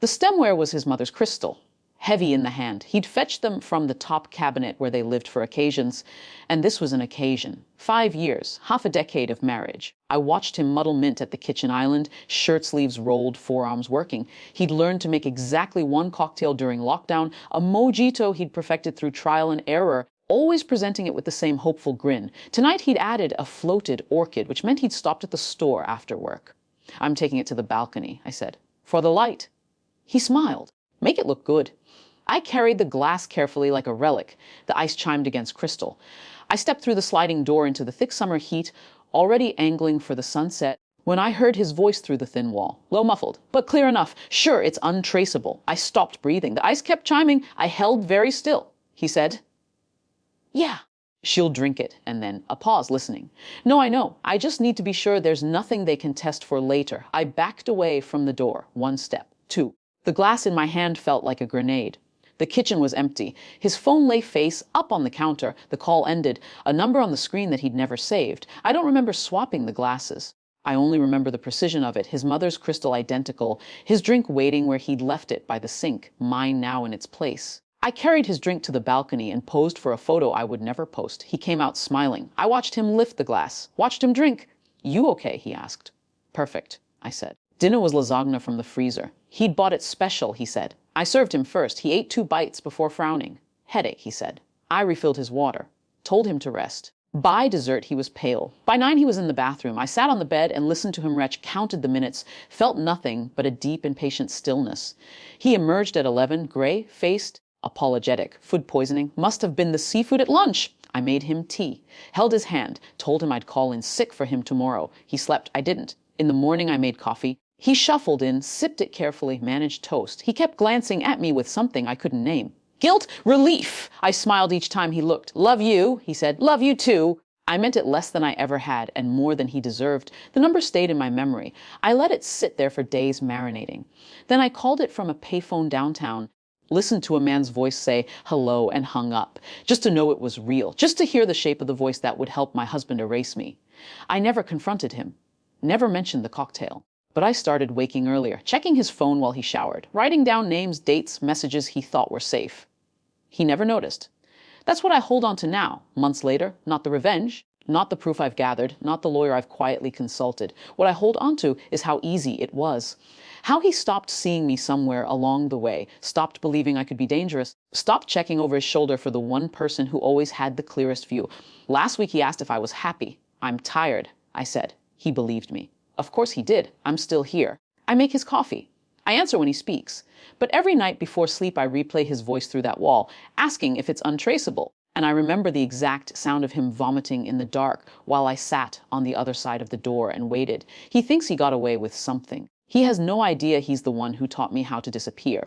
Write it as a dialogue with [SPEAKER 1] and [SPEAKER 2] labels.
[SPEAKER 1] The stemware was his mother's crystal, heavy in the hand. He'd fetched them from the top cabinet where they lived for occasions, and this was an occasion. 5 years, half a decade of marriage. I watched him muddle mint at the kitchen island, shirt sleeves rolled, forearms working. He'd learned to make exactly one cocktail during lockdown, a mojito he'd perfected through trial and error, always presenting it with the same hopeful grin. Tonight he'd added a floated orchid, which meant he'd stopped at the store after work. "I'm taking it to the balcony," I said. "For the light." He smiled. "Make it look good." I carried the glass carefully like a relic. The ice chimed against crystal. I stepped through the sliding door into the thick summer heat, already angling for the sunset, when I heard his voice through the thin wall. Low muffled, but clear enough. Sure, it's untraceable. I stopped breathing. The ice kept chiming. I held very still. He said, "Yeah." "She'll drink it," and then a pause, listening. "No, I know. I just need to be sure there's nothing they can test for later." I backed away from the door. 1 step. 2. The glass in my hand felt like a grenade. The kitchen was empty. His phone lay face up on the counter. The call ended. A number on the screen that he'd never saved. I don't remember swapping the glasses. I only remember the precision of it. His mother's crystal identical. His drink waiting where he'd left it by the sink. Mine now in its place. I carried his drink to the balcony and posed for a photo I would never post. He came out smiling. I watched him lift the glass. Watched him drink. "You okay?" he asked. "Perfect," I said. Dinner was lasagna from the freezer. He'd bought it special, he said. I served him first. He ate 2 bites before frowning. "Headache," he said. I refilled his water. Told him to rest. By dessert, he was pale. By 9, he was in the bathroom. I sat on the bed and listened to him retch, counted the minutes, felt nothing but a deep and patient stillness. He emerged at 11, gray-faced, apologetic. Food poisoning. Must have been the seafood at lunch. I made him tea. Held his hand. Told him I'd call in sick for him tomorrow. He slept. I didn't. In the morning, I made coffee. He shuffled in, sipped it carefully, managed toast. He kept glancing at me with something I couldn't name. Guilt, relief. I smiled each time he looked. "Love you," he said. "Love you too." I meant it less than I ever had, and more than he deserved. The number stayed in my memory. I let it sit there for days marinating. Then I called it from a payphone downtown, listened to a man's voice say hello, and hung up, just to know it was real, just to hear the shape of the voice that would help my husband erase me. I never confronted him, never mentioned the cocktail. But I started waking earlier, checking his phone while he showered, writing down names, dates, messages he thought were safe. He never noticed. That's what I hold on to now, months later. Not the revenge, not the proof I've gathered, not the lawyer I've quietly consulted. What I hold on to is how easy it was. How he stopped seeing me somewhere along the way, stopped believing I could be dangerous, stopped checking over his shoulder for the one person who always had the clearest view. Last week he asked if I was happy. "I'm tired," I said. He believed me. Of course he did. I'm still here. I make his coffee. I answer when he speaks. But every night before sleep I replay his voice through that wall, asking if it's untraceable. And I remember the exact sound of him vomiting in the dark while I sat on the other side of the door and waited. He thinks he got away with something. He has no idea he's the one who taught me how to disappear.